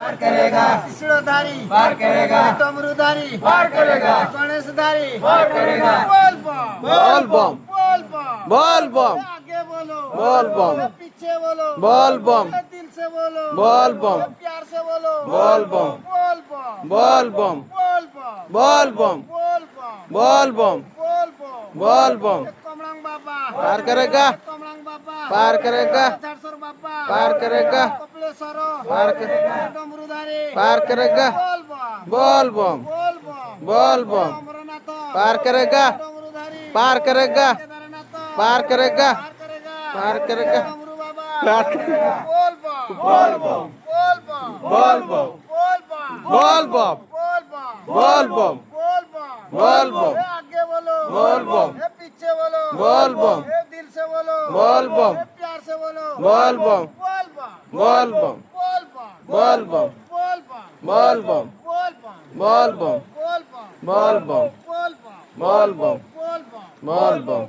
पार करेगा, त्रिशूलधारी पार करेगा, डमरूधारी पार करेगा, गणेशधारी पार करेगा। बोल बम बोल बम बोल बम बोल बम आगे बोलो बोल बम पीछे बोलो बोल बम दिल से बोलो बोल बम प्यार से बोलो बोल बम बोल बम बोल बम बोल बम बोल बम बोल बम बोल बम बोल बम बोल बम कमलंग बाबा पार करेगा, कमलंग बाबा पार करेगा, धरसर बाबा पार करेगा, कपिलेश्वर पार करेगा, डमरूधारी पार करेगा, बोल बम बोल बम बोल बम बोल बम अमरनाथ पार करेगा, डमरूधारी पार करेगा, केदारनाथ पार करेगा, पार पार करेगा, डमरू बाबा पार करेगा। बोल बम बोल बम बोल बम बोल बम बोल बम बोल बम बोल बम बोल बम बोल बम बोल बम ए आगे बोलो बोल बम ए पीछे बोलो बोल बम ए दिल से बोलो बोल बम ए प्यार से बोलो बोल बम बोल बम बोल बम बोल बम बोल बम बोल बम बोल बम बोल बम बोल बम बोल बम बोल बम बोल बम बोल बम बोल बम बोल बम